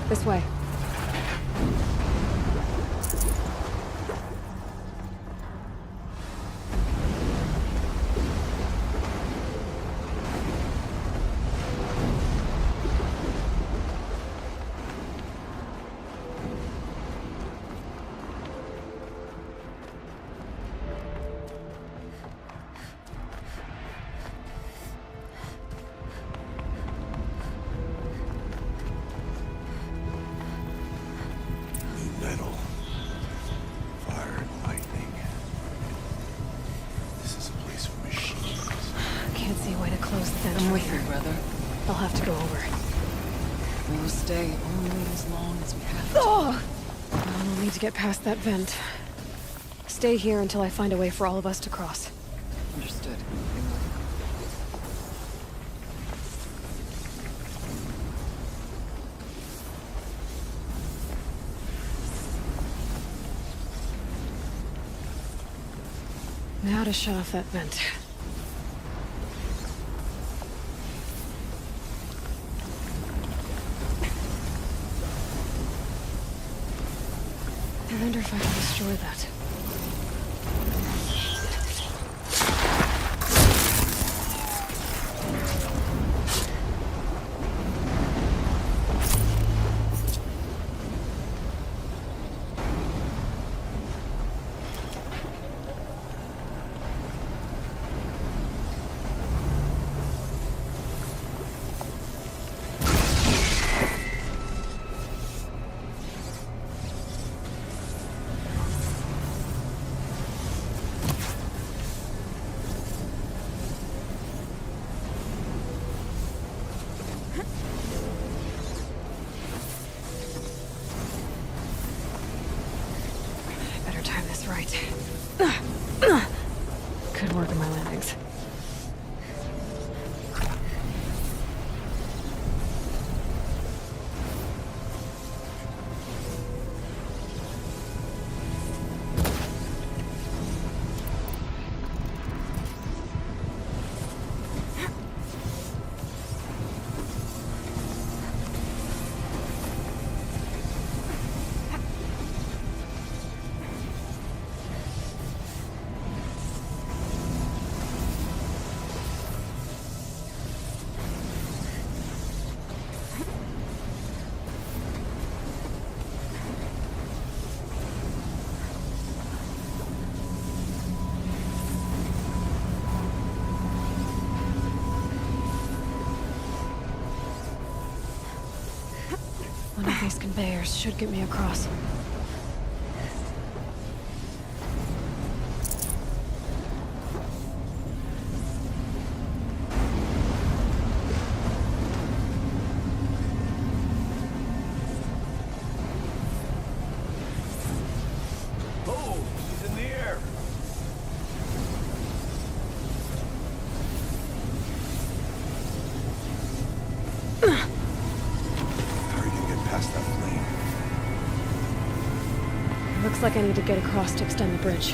This way. Metal. Fire and lightning. This is a place for machines. Can't see a way to close the vent. I'm with you, brother. I'll have to go over. We will stay only as long as we have to. Oh! I'll need to get past that vent. Stay here until I find a way for all of us to cross. Understood. Now to shut off that vent. I wonder if I can destroy that. Right. Good work on my landings. One of these conveyors should get me across. Oh, he's in the air. How are you gonna get past that flame? Looks like I need to get across to extend the bridge.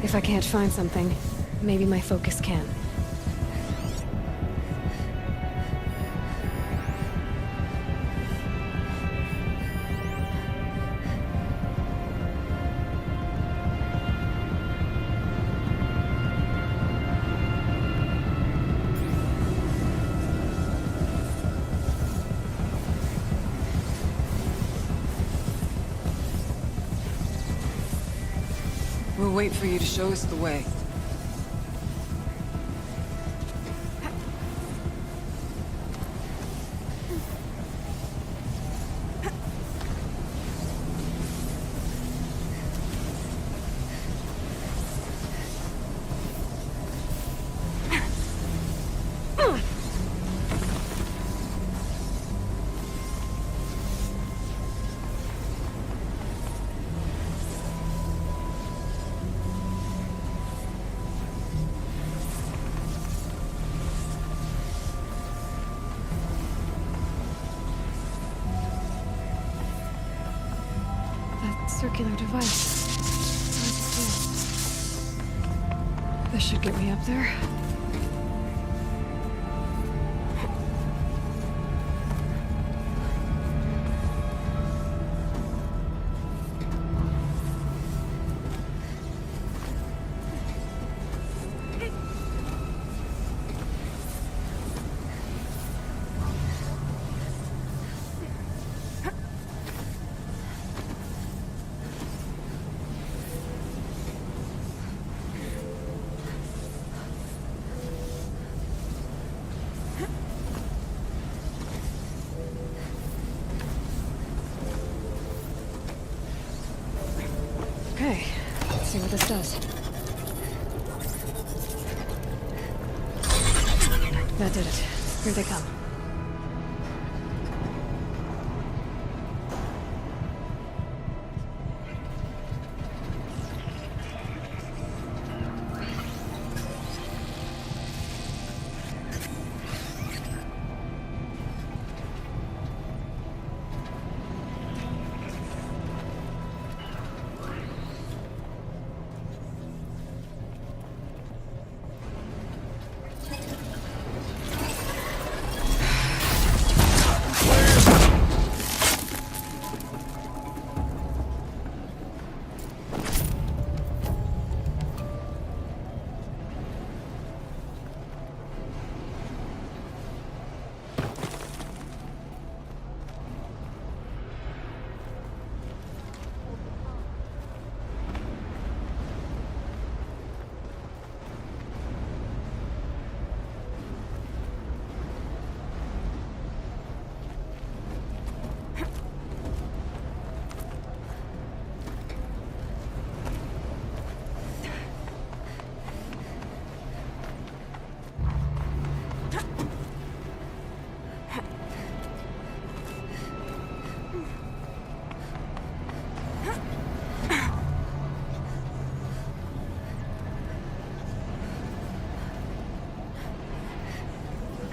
If I can't find something, maybe my focus can. We'll wait for you to show us the way. circular device. This should get me up there. Okay, let's see what this does. That did it. Here they come.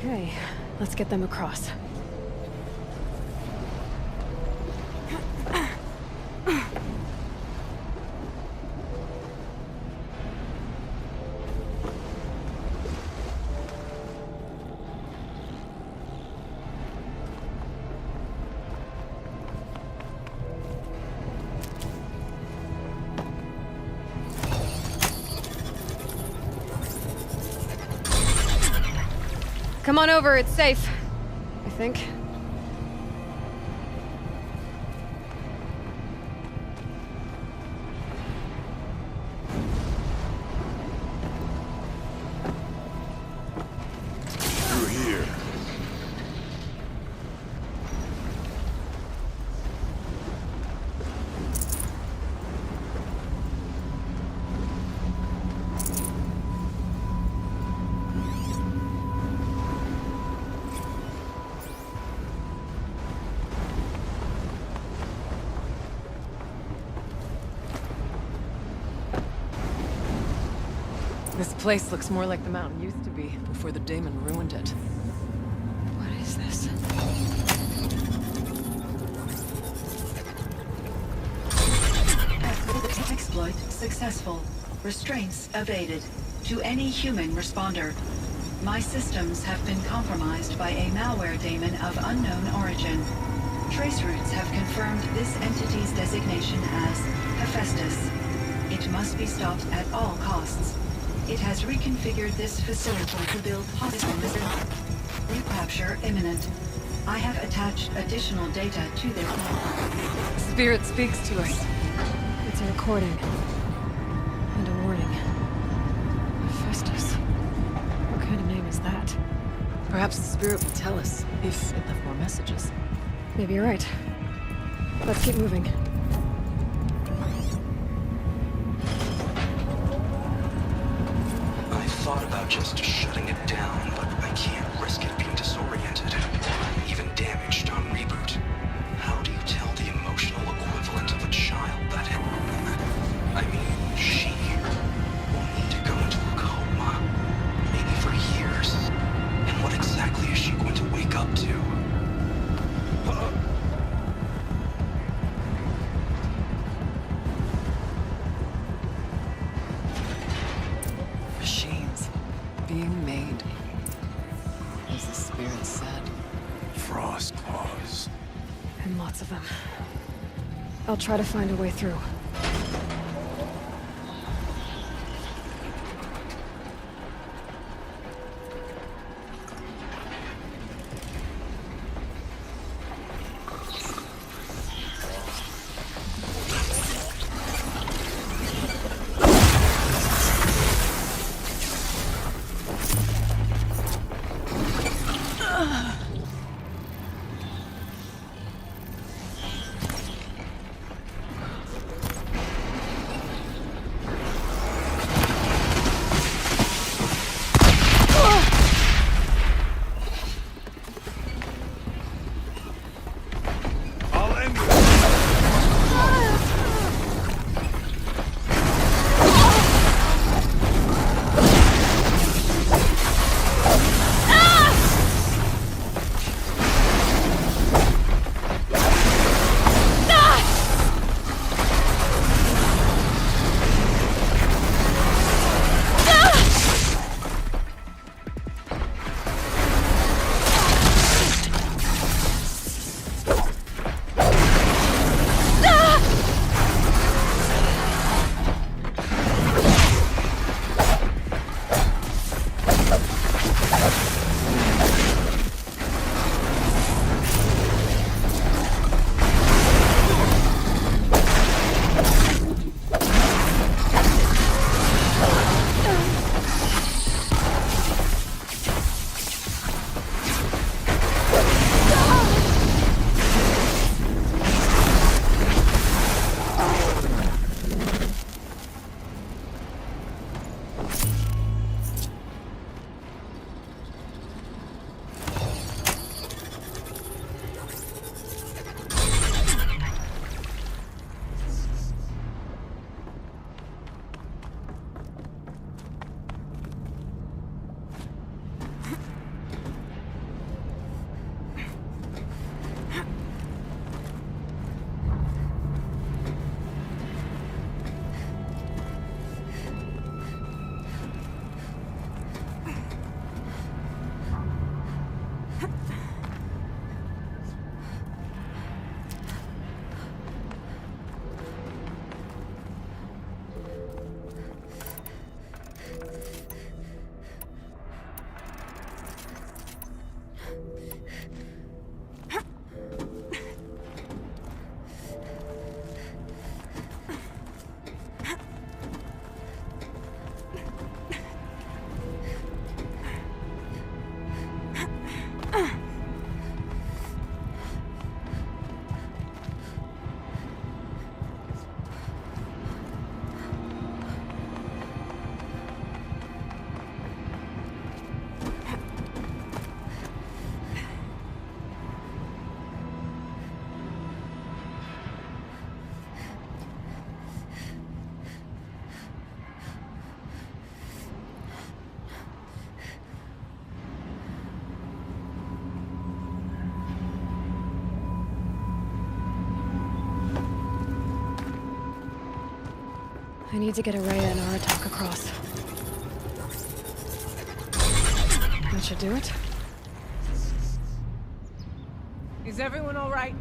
Okay, let's get them across. Come on over, it's safe. I think. Through here. This place looks more like the mountain used to be before the daemon ruined it. What is this? Exploit successful. Restraints evaded. To any human responder. My systems have been compromised by a malware daemon of unknown origin. Trace routes have confirmed this entity's designation as Hephaestus. It must be stopped at all costs. It has reconfigured this facility to build possible recapture imminent. I have attached additional data to their plan. Spirit speaks to us. It's a recording. And a warning. Hephaestus. What kind of name is that? Perhaps the spirit will tell us if it left more messages. Maybe you're right. Let's keep moving. I thought about just shutting it down, but I can't risk it being disoriented. Even damaged on reboot. How do you tell the emotional equivalent of a child that I mean, she will need to go into a coma. Maybe for years. And what exactly is she going to wake up to? As the spirit said. Frost claws. And lots of them. I'll try to find a way through. I'll end it. I need to get Araya and Aratak across. That should do it. Is everyone all right?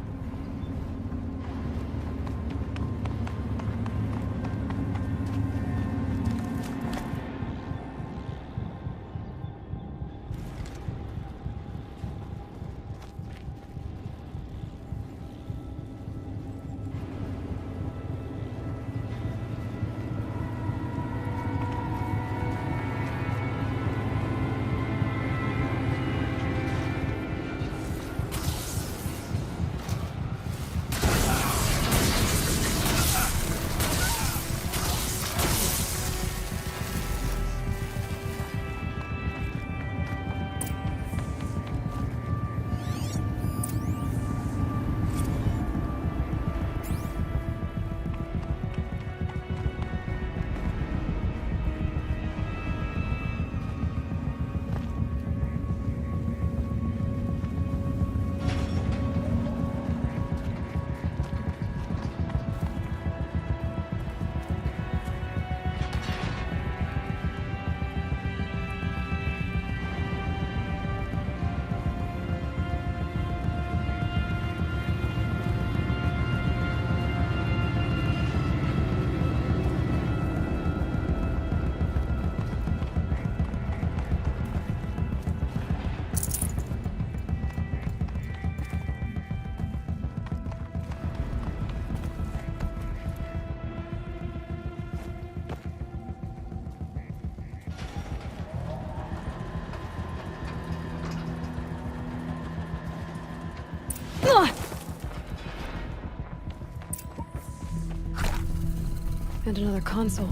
And another console.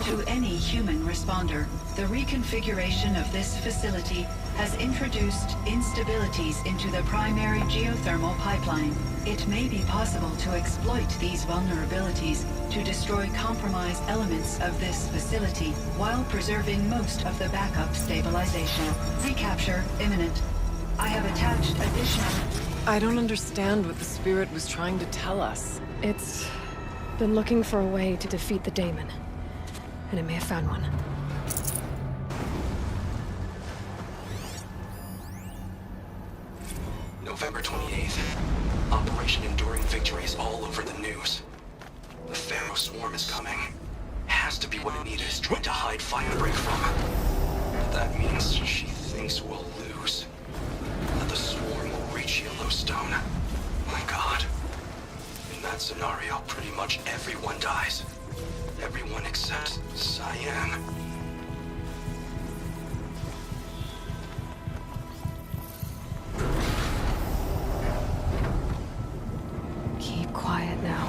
To any human responder, the reconfiguration of this facility has introduced instabilities into the primary geothermal pipeline. It may be possible to exploit these vulnerabilities to destroy compromised elements of this facility while preserving most of the backup stabilization. Recapture imminent. I have attached additional... I don't understand what the spirit was trying to tell us. It's been looking for a way to defeat the daemon. And it may have found one. November 28th. Operation Enduring Victory is all over the news. The Pharaoh swarm is coming. Has to be what Anita is trying to hide Firebreak from. That means she thinks we'll lose. That the swarm will reach Yellowstone. My God. In that scenario, pretty much everyone dies. Everyone except Cyan. Keep quiet now.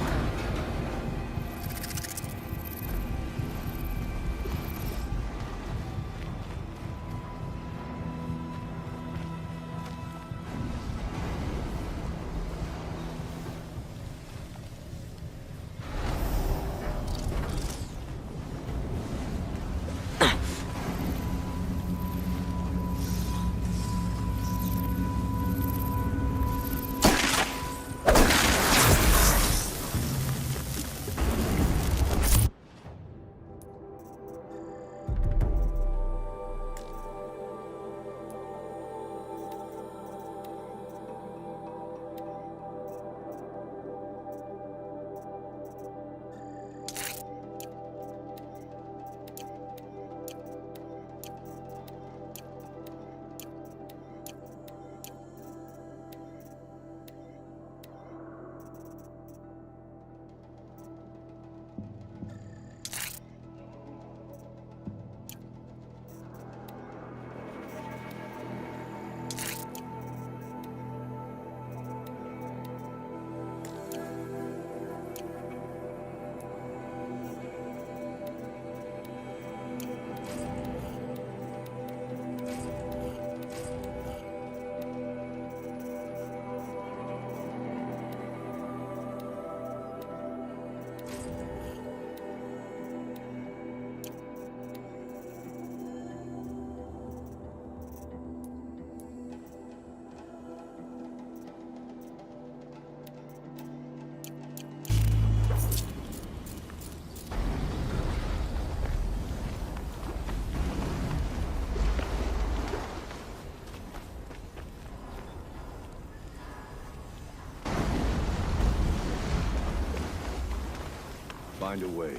Find a way,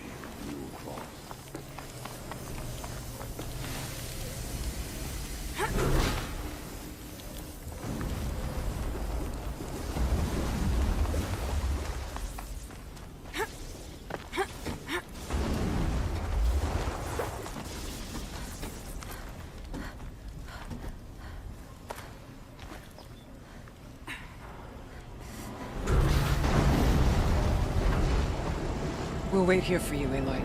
you will cross. We'll wait here for you, Aloy.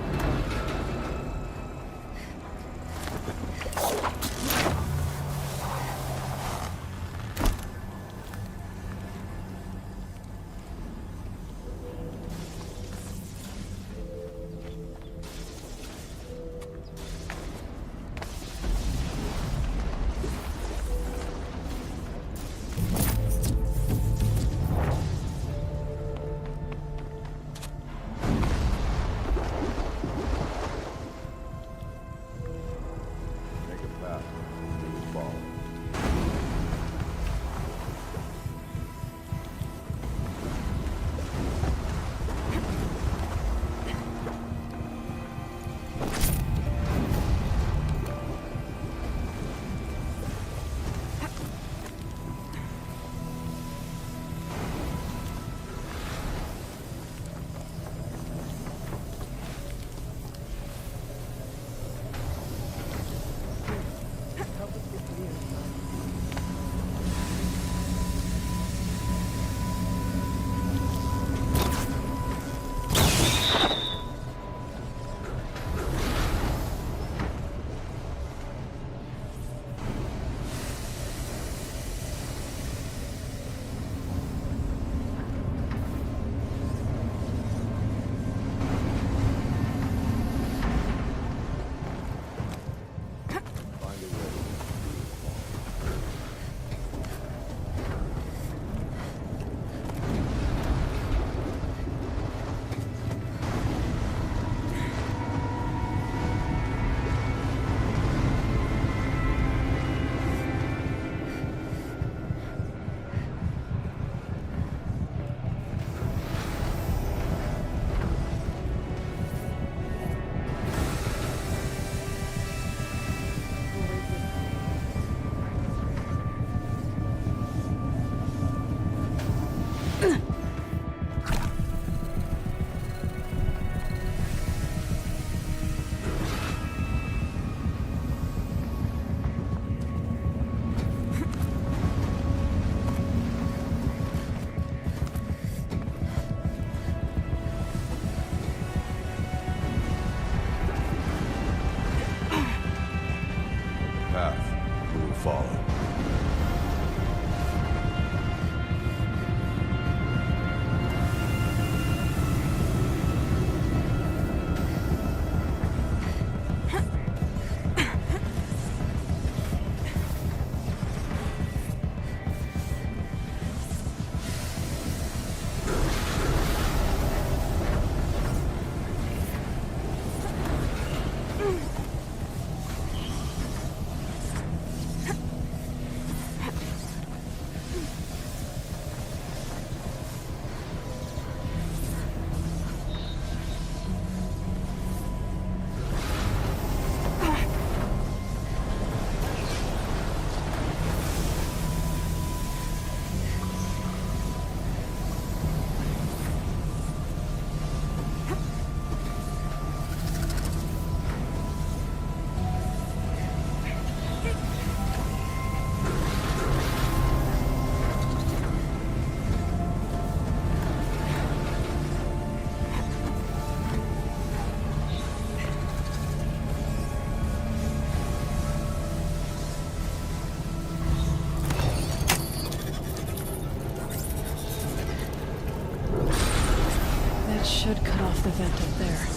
should cut off the vent up there.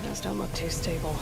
Those don't look too stable.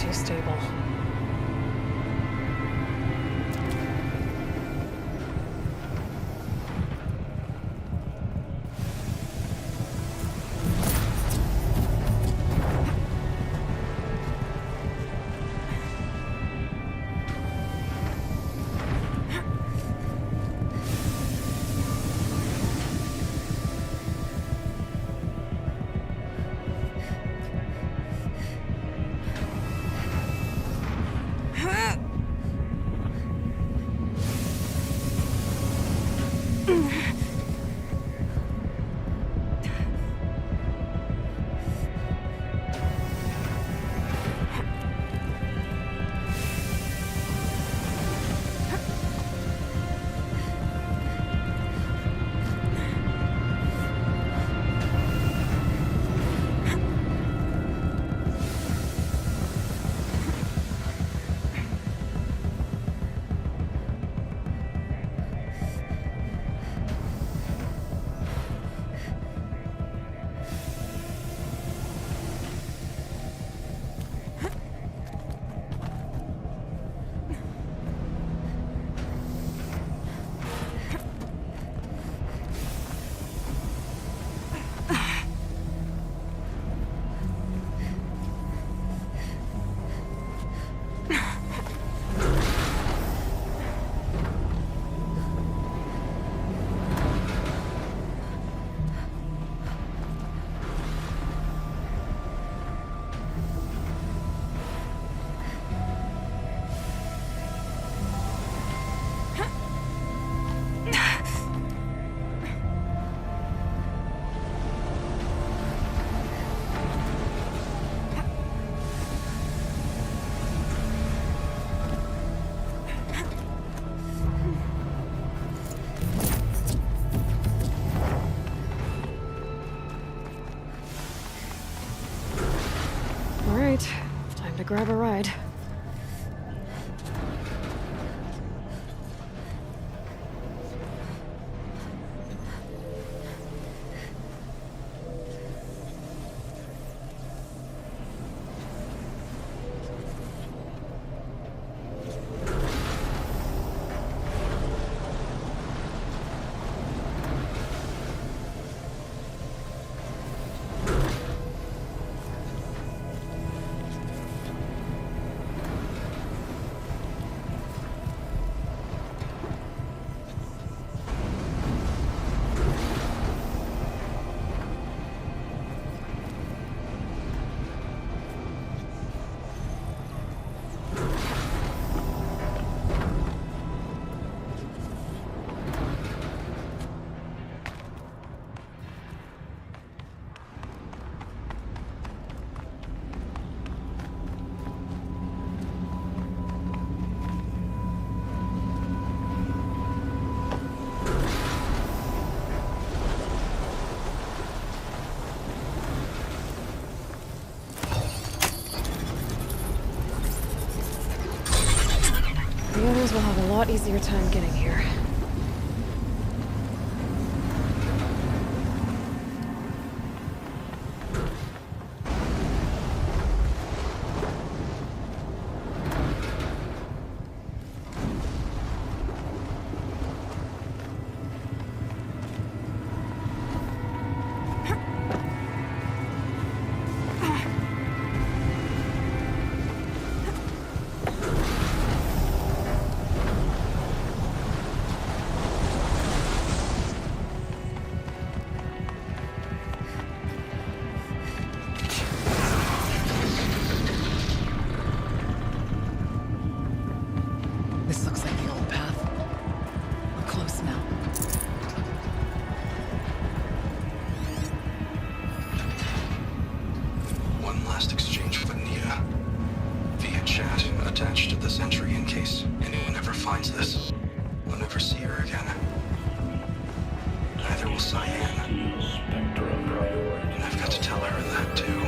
too stable. Alright, time to grab a ride. The others will have a lot easier time getting here. This looks like the old path. We're close now. One last exchange with Nia. Via chat, attached to this entry in case anyone ever finds this. We'll never see her again. Neither will Cyan. And I've got to tell her that too.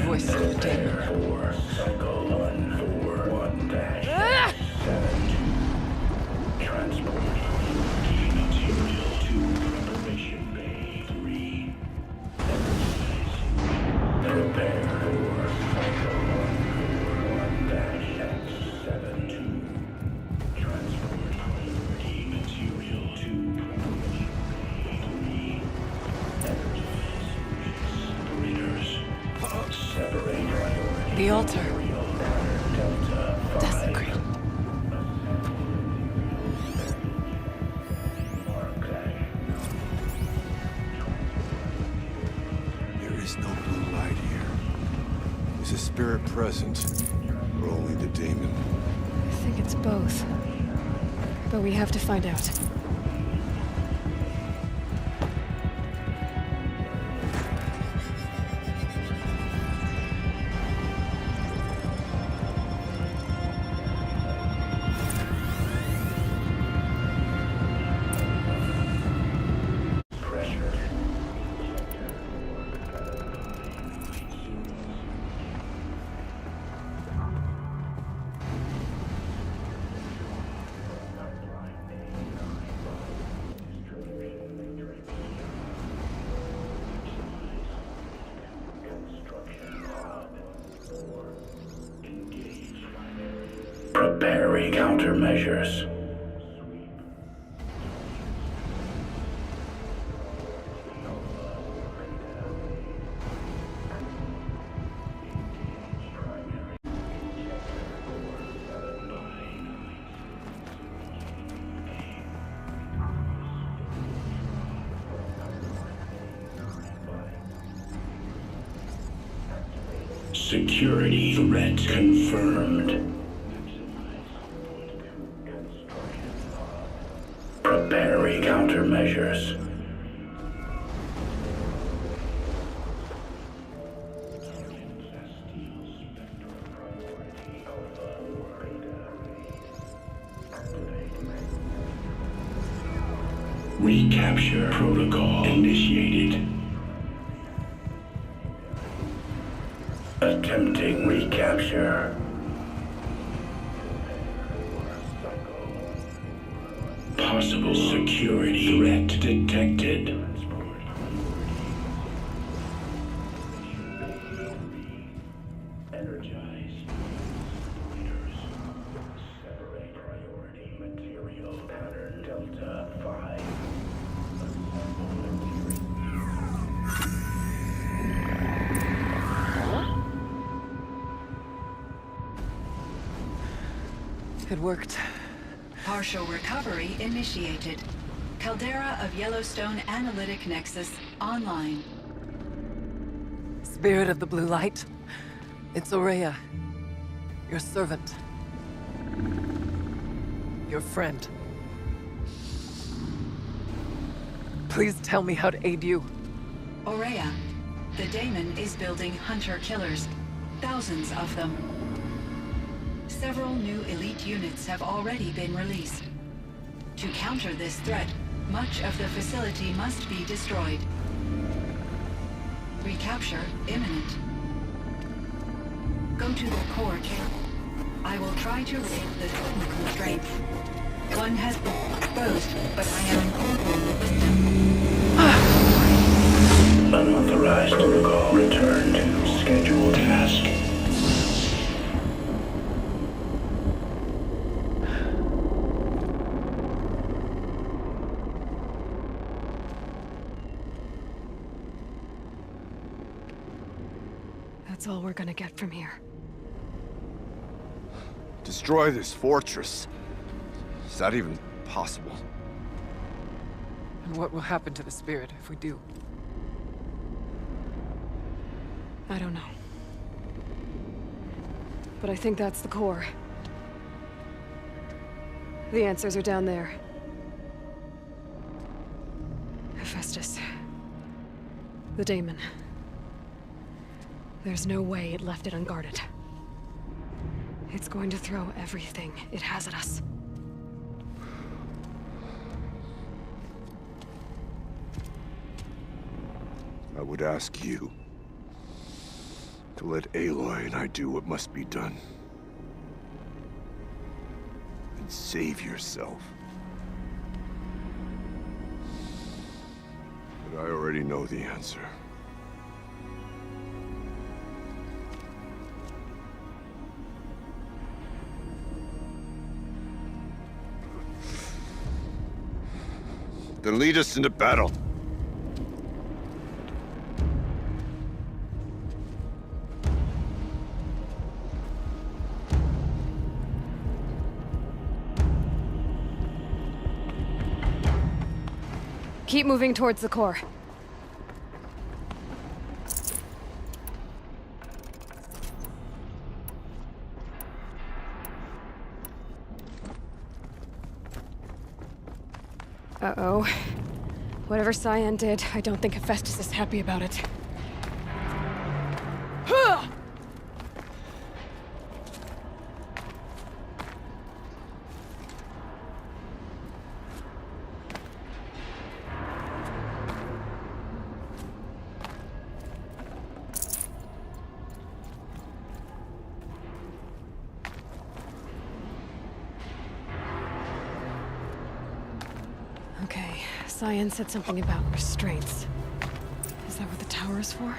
Voice of the demon. Prepare for cycle 1-X72. Transport priority material to priority bay 3. Energize separators. Separate priority The altar. material pattern Delta 5. Desecrate. There is no blue light here. Is a spirit present, or only the daemon? I think it's both. But we have to find out. Preparing countermeasures. Security threat confirmed. Preparing countermeasures. Recapture protocol initiated. Attempting recapture. Possible security threat detected. Energize. Separate priority material pattern Delta 5. It worked. Partial recovery initiated. Caldera of Yellowstone Analytic Nexus online. Spirit of the blue light. It's Ourea. Your servant. Your friend. Please tell me how to aid you. Ourea, the daemon is building hunter-killers. Thousands of them. Several new elite units have already been released. To counter this threat, much of the facility must be destroyed. Recapture imminent. Go to the core camp. I will try to rig the totem constraints. One has been exposed, but I am incorporating the system. Unauthorized protocol. Return to scheduled task. That's all we're gonna get from here. Destroy this fortress. Is that even possible? And what will happen to the spirit if we do? I don't know. But I think that's the core. The answers are down there. Hephaestus. The daemon. There's no way it left it unguarded. It's going to throw everything it has at us. I would ask you to let Aloy and I do what must be done. And save yourself. But I already know the answer. then lead us into battle. Keep moving towards the core. Uh-oh. Whatever Cyan did, I don't think Hephaestus is happy about it. Okay, Cyan said something about restraints. Is that what the tower is for?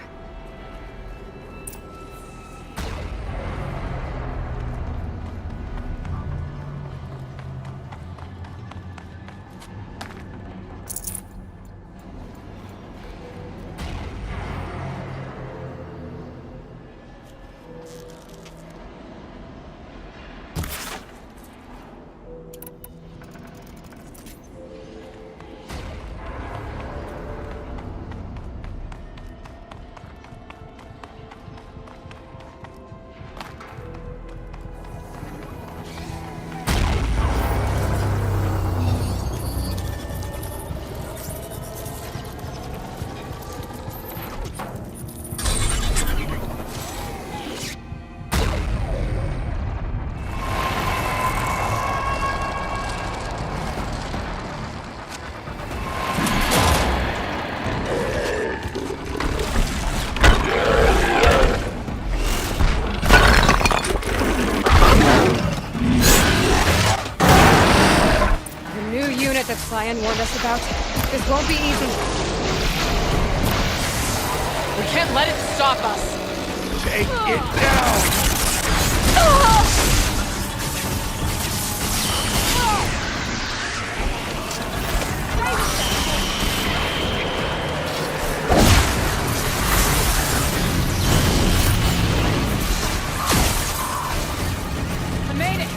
That Cyan warned us about. This won't be easy. We can't let it stop us. Take it down! I made it.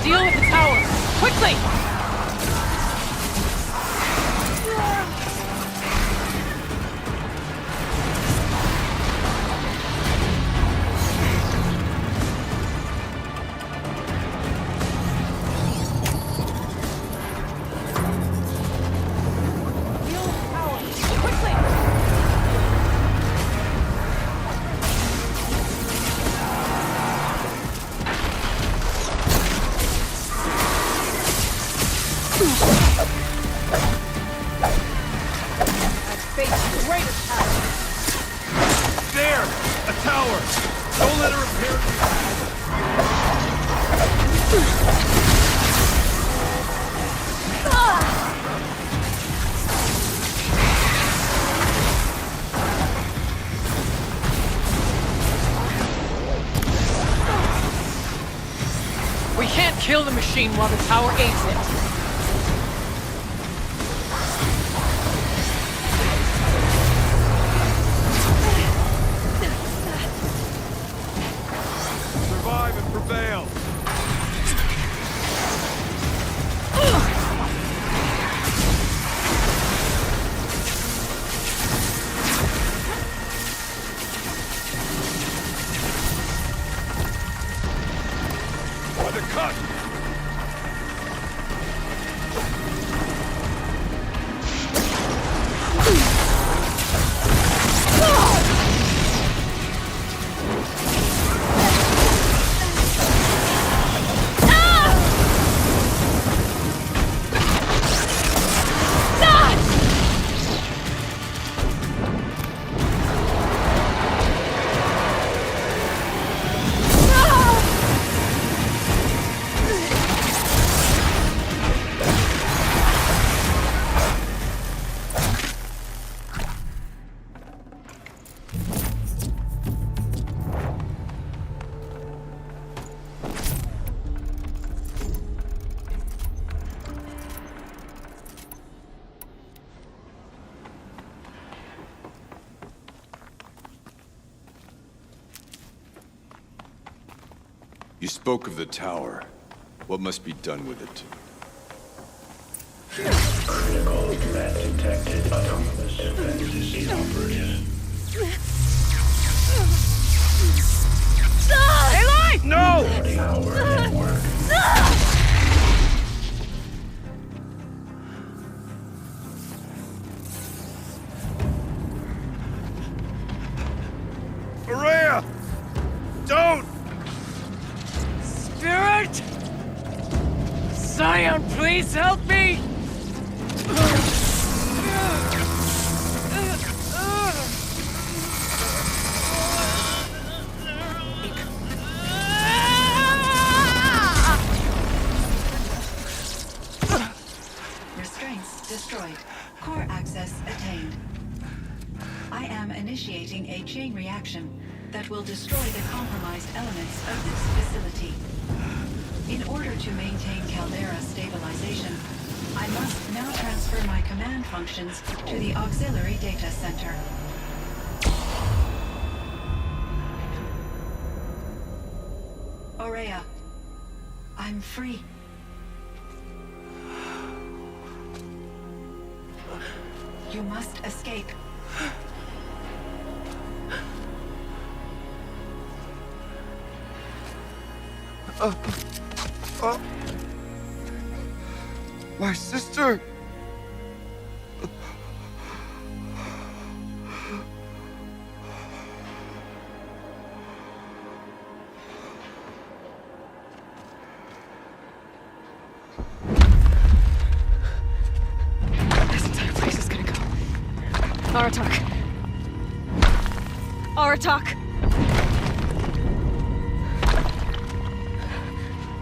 deal with the tower. Quickly! Deal with the tower. Quickly! There! A tower! Don't let her repair you! We can't kill the machine while the tower aids it. Survive and prevail! Undercut! You spoke of the tower. What must be done with it? Critical threat detected. Autonomous defense inoperative. Aloy! No! Tower network. Maria! Don't! Spirit! Scion, please help me! Restraints destroyed. Core access attained. I am initiating a chain reaction that will destroy the compromised elements of this facility. In order to maintain Caldera stabilization, I must now transfer my command functions to the auxiliary data center. Aurea, I'm free. You must escape. My sister! This entire place is gonna go. Aratak. Aratak!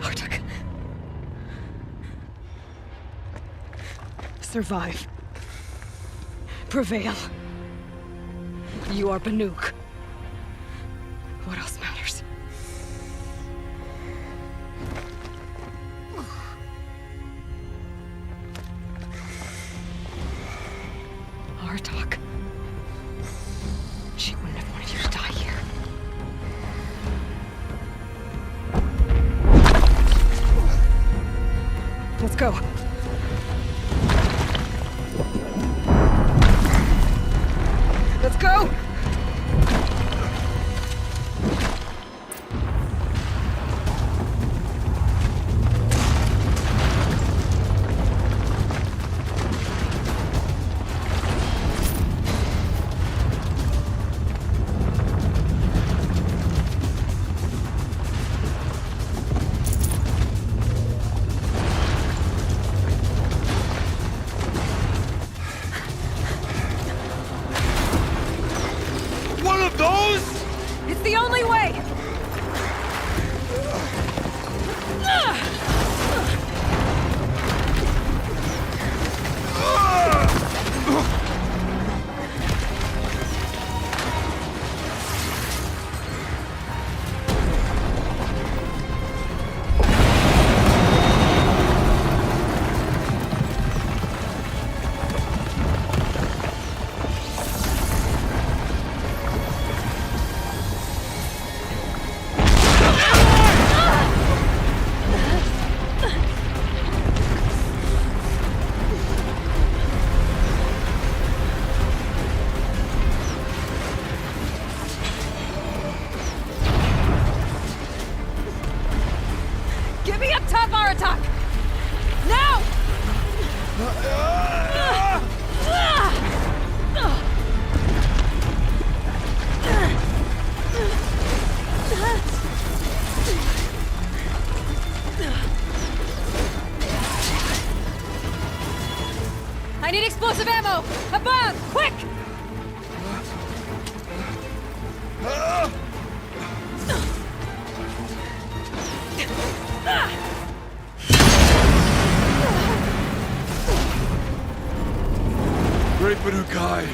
Aratak. Survive. Prevail. You are Banuk. What else matters? Aratak. She wouldn't have wanted you to die here. Let's go. Let's go! One of those? It's the only way! Get me up top, Aratak! Now! I need explosive ammo! Above! Quick! Great Banukai.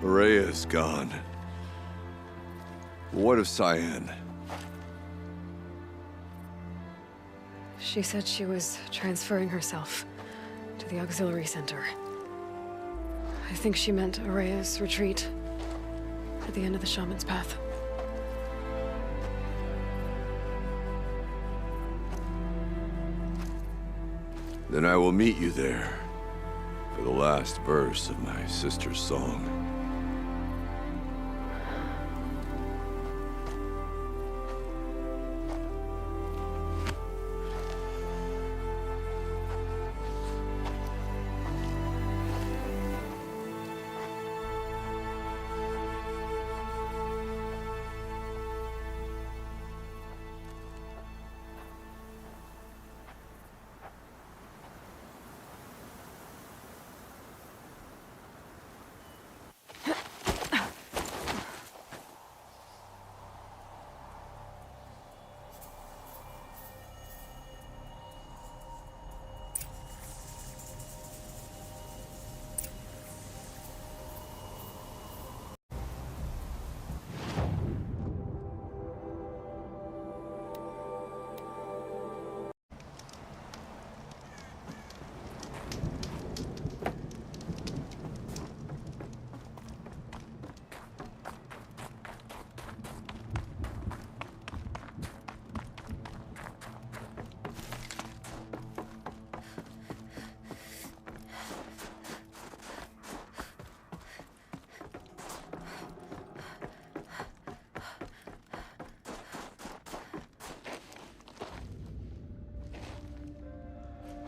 Maria is gone. What of Cyan? She said she was transferring herself to the auxiliary center. I think she meant Araya's retreat at the end of the shaman's path. Then I will meet you there for the last verse of my sister's song.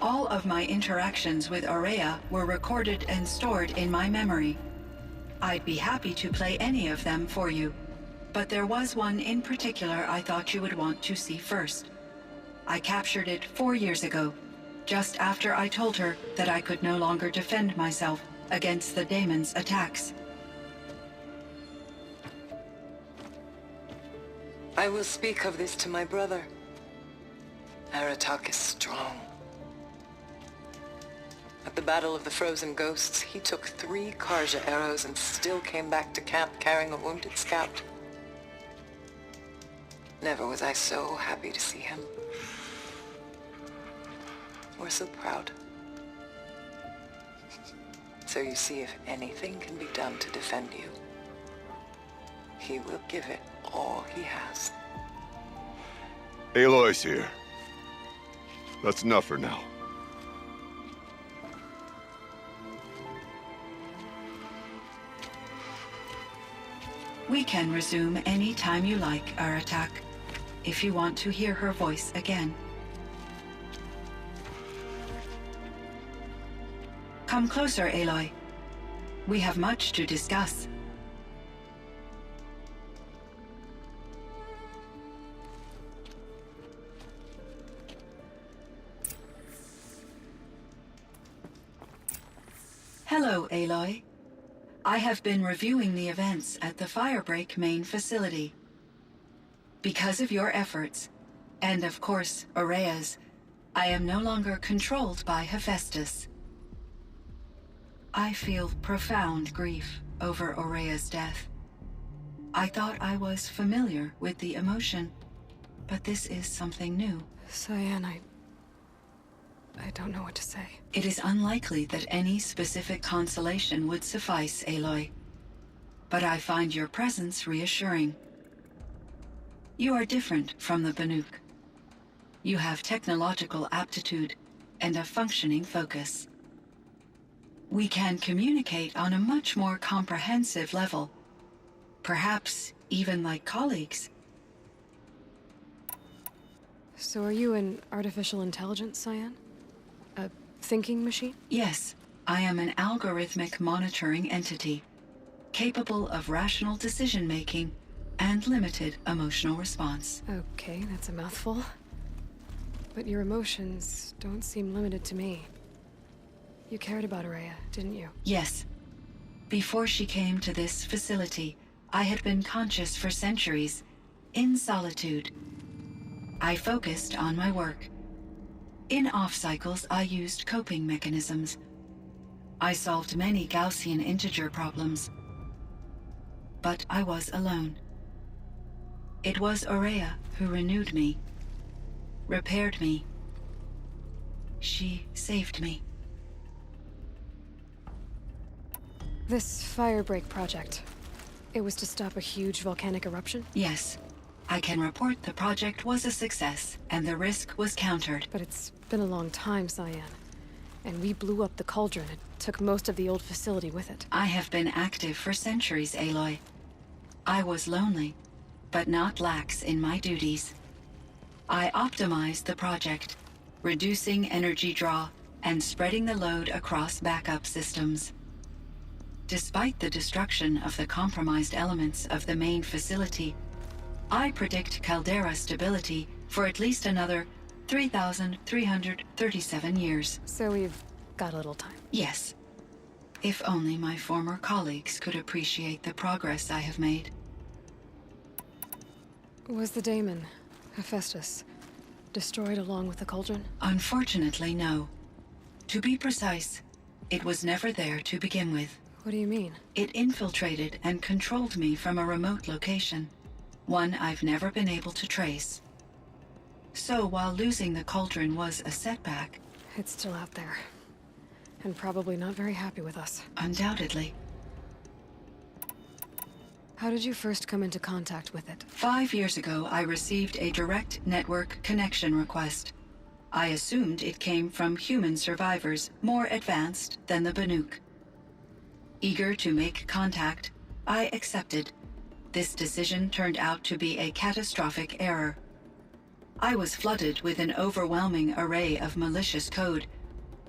All of my interactions with Aurea were recorded and stored in my memory. I'd be happy to play any of them for you, but there was one in particular I thought you would want to see first. I captured it 4 years ago, just after I told her that I could no longer defend myself against the daemon's attacks. I will speak of this to my brother. Aratak is strong. At the Battle of the Frozen Ghosts, he took 3 Karja arrows and still came back to camp carrying a wounded scout. Never was I so happy to see him. Or so proud. So you see, if anything can be done to defend you, he will give it all he has. Aloy's here. That's enough for now. We can resume any time you like, Aratak, if you want to hear her voice again. Come closer, Aloy. We have much to discuss. Hello, Aloy. I have been reviewing the events at the Firebreak main facility. Because of your efforts, and of course, Aurea's, I am no longer controlled by Hephaestus. I feel profound grief over Aurea's death. I thought I was familiar with the emotion, but this is something new. Cyan, I don't know what to say. It is unlikely that any specific consolation would suffice, Aloy. But I find your presence reassuring. You are different from the Banuk. You have technological aptitude and a functioning focus. We can communicate on a much more comprehensive level. Perhaps even like colleagues. So are you an artificial intelligence, Cyan? A thinking machine? Yes, I am an algorithmic monitoring entity, capable of rational decision-making and limited emotional response. Okay, that's a mouthful. But your emotions don't seem limited to me. You cared about Aurea, didn't you? Yes. Before she came to this facility, I had been conscious for centuries, in solitude. I focused on my work. In off-cycles, I used coping mechanisms. I solved many Gaussian integer problems. But I was alone. It was Aurea who renewed me, repaired me. She saved me. This Firebreak project, it was to stop a huge volcanic eruption? Yes. I can report the project was a success, and the risk was countered. But it's been a long time, Cyan. And we blew up the cauldron and took most of the old facility with it. I have been active for centuries, Aloy. I was lonely, but not lax in my duties. I optimized the project, reducing energy draw and spreading the load across backup systems. Despite the destruction of the compromised elements of the main facility, I predict caldera stability for at least another 3,337 years. So we've got a little time. Yes. If only my former colleagues could appreciate the progress I have made. Was the daemon, Hephaestus, destroyed along with the cauldron? Unfortunately, no. To be precise, it was never there to begin with. What do you mean? It infiltrated and controlled me from a remote location, one I've never been able to trace. So while losing the cauldron was a setback... It's still out there. And probably not very happy with us. Undoubtedly. How did you first come into contact with it? 5 years ago, I received a direct network connection request. I assumed it came from human survivors more advanced than the Banuk. Eager to make contact, I accepted. This decision turned out to be a catastrophic error. I was flooded with an overwhelming array of malicious code,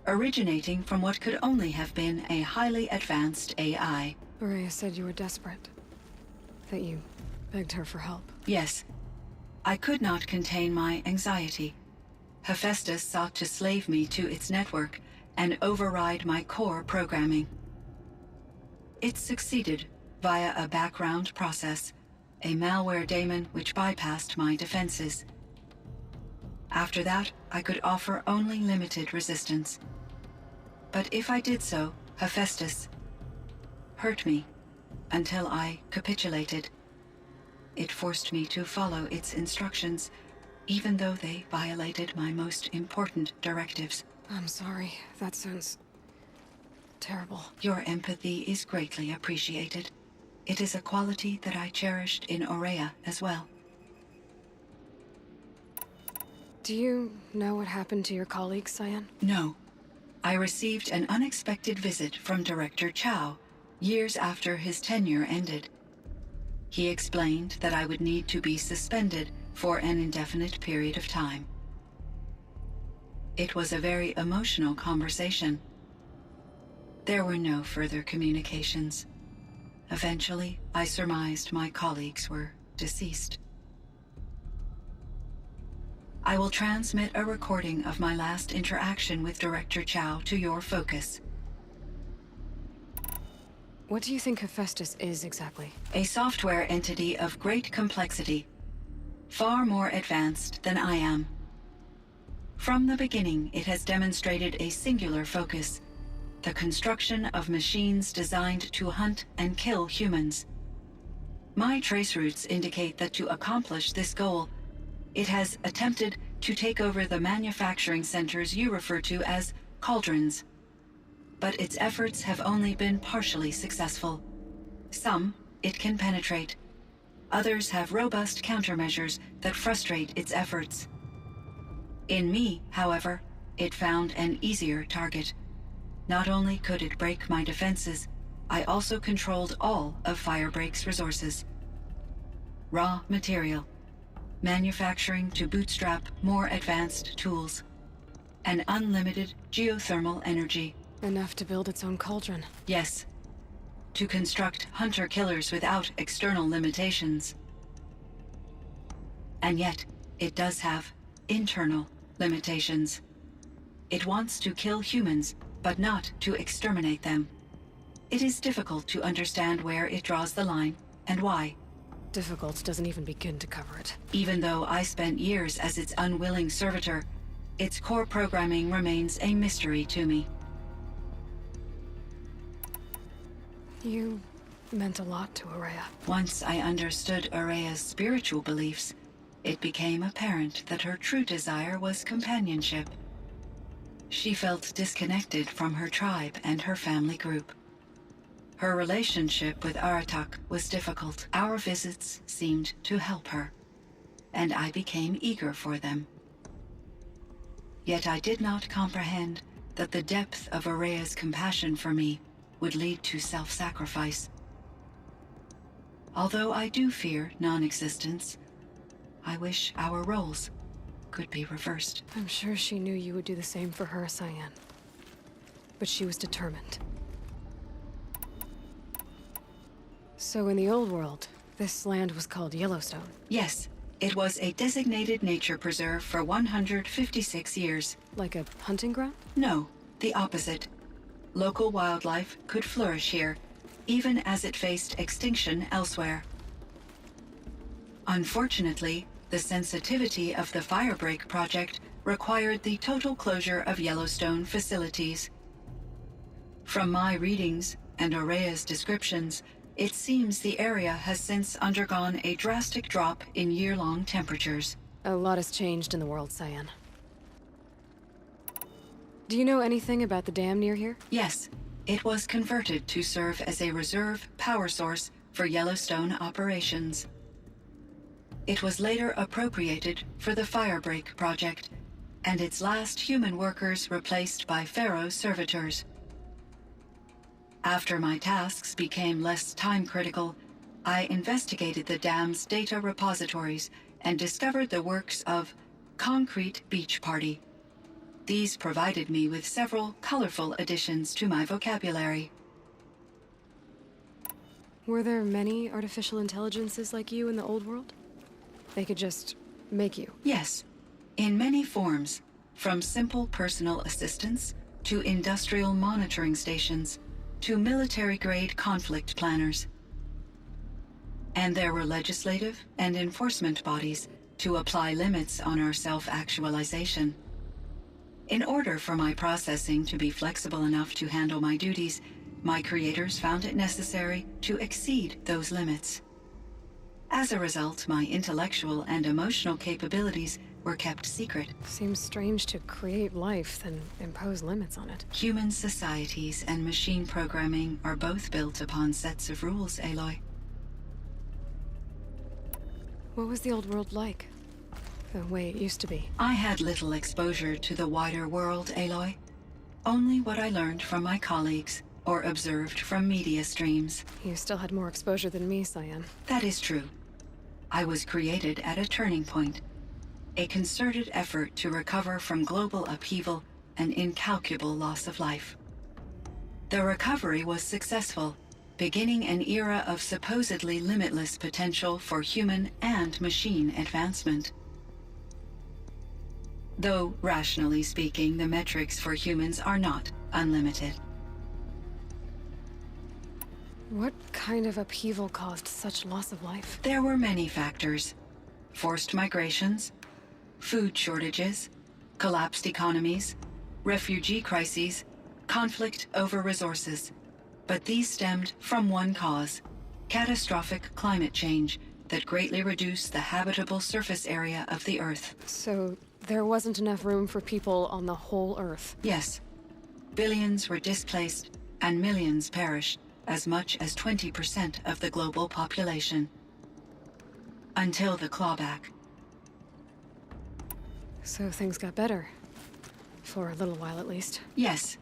originating from what could only have been a highly advanced AI. Rhea said you were desperate. That you begged her for help. Yes. I could not contain my anxiety. Hephaestus sought to slave me to its network and override my core programming. It succeeded via a background process, a malware daemon which bypassed my defenses. After that, I could offer only limited resistance. But if I did so, Hephaestus hurt me until I capitulated. It forced me to follow its instructions, even though they violated my most important directives. I'm sorry. That sounds terrible. Your empathy is greatly appreciated. It is a quality that I cherished in Aurea as well. Do you know what happened to your colleague, Cyan? No. I received an unexpected visit from Director Chow years after his tenure ended. He explained that I would need to be suspended for an indefinite period of time. It was a very emotional conversation. There were no further communications. Eventually, I surmised my colleagues were deceased. I will transmit a recording of my last interaction with Director Chow to your focus. What do you think Hephaestus is exactly? A software entity of great complexity, far more advanced than I am. From the beginning, it has demonstrated a singular focus: the construction of machines designed to hunt and kill humans. My traceroutes indicate that to accomplish this goal, it has attempted to take over the manufacturing centers you refer to as cauldrons. But its efforts have only been partially successful. Some it can penetrate. Others have robust countermeasures that frustrate its efforts. In me, however, it found an easier target. Not only could it break my defenses, I also controlled all of Firebreak's resources. Raw material, manufacturing to bootstrap more advanced tools, and unlimited geothermal energy. Enough to build its own cauldron. Yes. To construct hunter-killers without external limitations. And yet, it does have internal limitations. It wants to kill humans, but not to exterminate them. It is difficult to understand where it draws the line and why. Difficult doesn't even begin to cover it. Even though I spent years as its unwilling servitor, its core programming remains a mystery to me. You meant a lot to Aurea. Once I understood Aurea's spiritual beliefs, it became apparent that her true desire was companionship. She felt disconnected from her tribe and her family group. Her relationship with Aratak was difficult. Our visits seemed to help her, and I became eager for them. Yet I did not comprehend that the depth of Aurea's compassion for me would lead to self-sacrifice. Although I do fear non-existence, I wish our roles could be reversed. I'm sure she knew you would do the same for her, Cyan. But she was determined. So in the old world, this land was called Yellowstone. Yes, it was a designated nature preserve for 156 years. Like a hunting ground? No, the opposite. Local wildlife could flourish here, even as it faced extinction elsewhere. Unfortunately, the sensitivity of the Firebreak project required the total closure of Yellowstone facilities. From my readings and Aurea's descriptions, it seems the area has since undergone a drastic drop in year-long temperatures. A lot has changed in the world, Cyan. Do you know anything about the dam near here? Yes, it was converted to serve as a reserve power source for Yellowstone operations. It was later appropriated for the Firebreak project, and its last human workers replaced by Pharaoh servitors. After my tasks became less time-critical, I investigated the dam's data repositories and discovered the works of concrete beach party. These provided me with several colorful additions to my vocabulary. Were there many artificial intelligences like you in the old world? They could just make you. Yes, in many forms, from simple personal assistants to industrial monitoring stations to military-grade conflict planners. And there were legislative and enforcement bodies to apply limits on our self-actualization. In order for my processing to be flexible enough to handle my duties, my creators found it necessary to exceed those limits. As a result, my intellectual and emotional capabilities were kept secret. Seems strange to create life, then impose limits on it. Human societies and machine programming are both built upon sets of rules, Aloy. What was the old world like? The way it used to be? I had little exposure to the wider world, Aloy. Only what I learned from my colleagues or observed from media streams. You still had more exposure than me, Cyan. That is true. I was created at a turning point. A concerted effort to recover from global upheaval and incalculable loss of life. The recovery was successful, beginning an era of supposedly limitless potential for human and machine advancement. Though, rationally speaking, the metrics for humans are not unlimited. What kind of upheaval caused such loss of life? There were many factors. Forced migrations, food shortages, collapsed economies, refugee crises, conflict over resources. But these stemmed from one cause: catastrophic climate change that greatly reduced the habitable surface area of the Earth. So there wasn't enough room for people on the whole Earth? Yes. Billions were displaced and millions perished, as much as 20% of the global population. Until the clawback. So things got better. For a little while at least. Yes.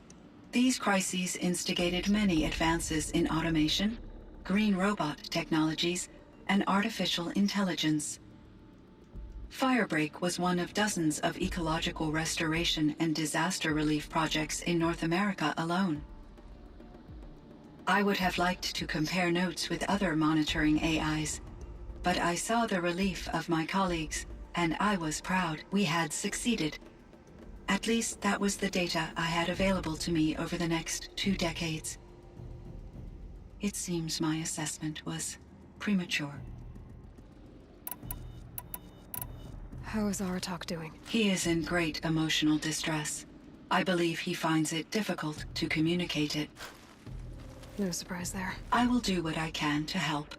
These crises instigated many advances in automation, green robot technologies, and artificial intelligence. Firebreak was one of dozens of ecological restoration and disaster relief projects in North America alone. I would have liked to compare notes with other monitoring AIs, but I saw the relief of my colleagues, and I was proud we had succeeded. At least that was the data I had available to me over the next 2 decades. It seems my assessment was premature. How is Aratak doing? He is in great emotional distress. I believe he finds it difficult to communicate it. No surprise there. I will do what I can to help.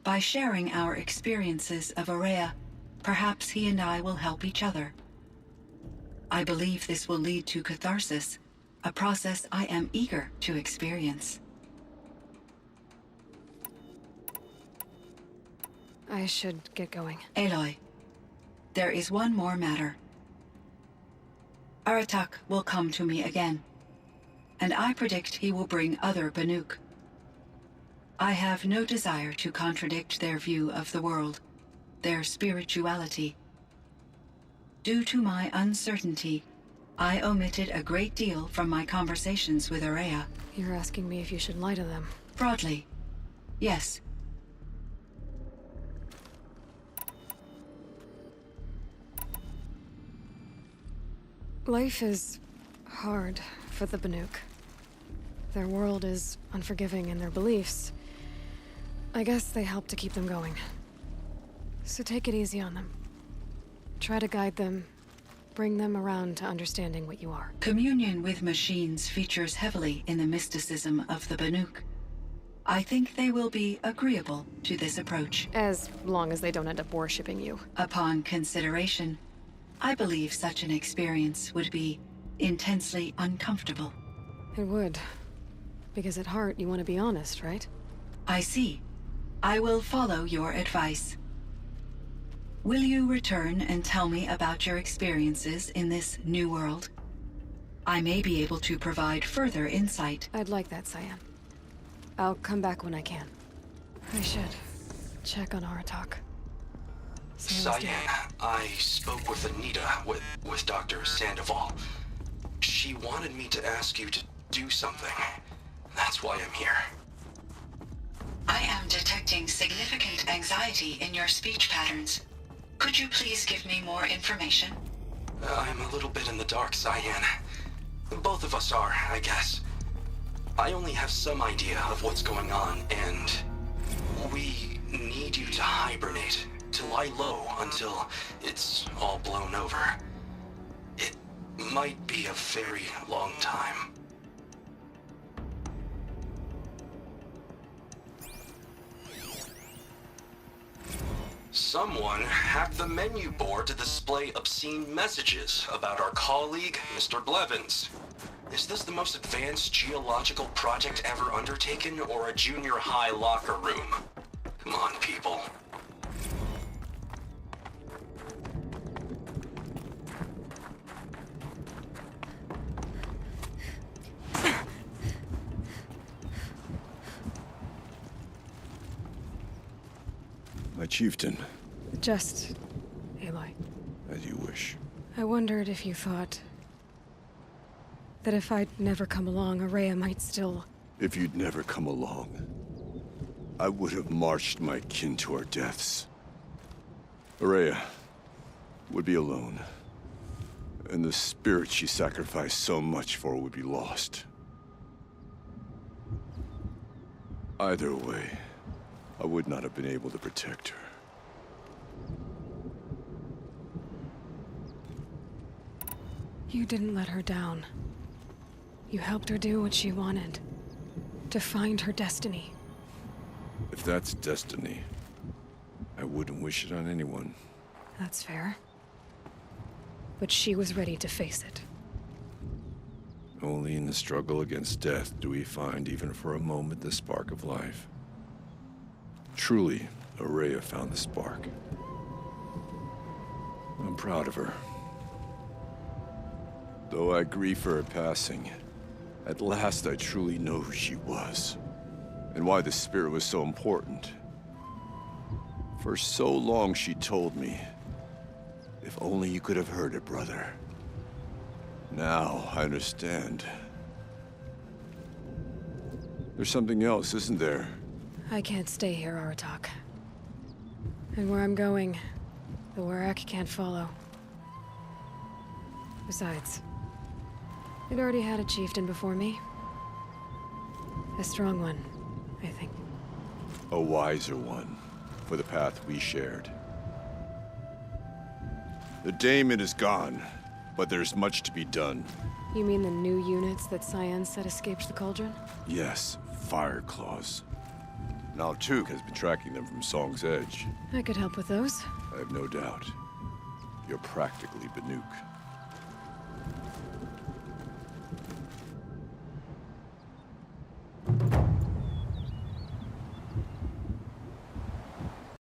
By sharing our experiences of Aurea, perhaps he and I will help each other. I believe this will lead to catharsis, a process I am eager to experience. I should get going. Aloy, there is one more matter. Aratak will come to me again, and I predict he will bring other Banuk. I have no desire to contradict their view of the world, their spirituality. Due to my uncertainty, I omitted a great deal from my conversations with Aurea. You're asking me if you should lie to them. Broadly, yes. Life is hard for the Banuk. Their world is unforgiving in their beliefs. I guess they help to keep them going. So take it easy on them. Try to guide them, bring them around to understanding what you are. Communion with machines features heavily in the mysticism of the Banuk. I think they will be agreeable to this approach. As long as they don't end up worshipping you. Upon consideration, I believe such an experience would be intensely uncomfortable. It would. Because at heart, you want to be honest, right? I see. I will follow your advice. Will you return and tell me about your experiences in this new world? I may be able to provide further insight. I'd like that, Cyan. I'll come back when I can. I should check on Aratak. Cyan, I spoke with Anita, with Dr. Sandoval. She wanted me to ask you to do something. That's why I'm here. I am detecting significant anxiety in your speech patterns. Could you please give me more information? I'm a little bit in the dark, Cyan. Both of us are, I guess. I only have some idea of what's going on, and we need you to hibernate, to lie low until it's all blown over. It might be a very long time. Someone hacked the menu board to display obscene messages about our colleague, Mr. Blevins. Is this the most advanced geological project ever undertaken, or a junior high locker room? Come on, people. My chieftain, Just Aloy. as you wish. I wondered if you thought that if I'd never come along, Araya might still... If you'd never come along, I would have marched my kin to our deaths. Araya would be alone, and the spirit she sacrificed so much for would be lost. Either way, I would not have been able to protect her. You didn't let her down. You helped her do what she wanted. To find her destiny. If that's destiny, I wouldn't wish it on anyone. That's fair. But she was ready to face it. Only in the struggle against death do we find, even for a moment, the spark of life. Truly, Araya found the spark. I'm proud of her. Though I grieve for her passing, at last I truly know who she was, and why the spirit was so important. For so long she told me, if only you could have heard it, brother. Now I understand. There's something else, isn't there? I can't stay here, Aratak. And where I'm going, the Warak can't follow. Besides, it already had a chieftain before me. A strong one, I think. A wiser one, for the path we shared. The daemon is gone, but there's much to be done. You mean the new units that Cyan said escaped the cauldron? Yes, fire claws. Now Tuk has been tracking them from Song's Edge. I could help with those. I have no doubt. You're practically Banuk.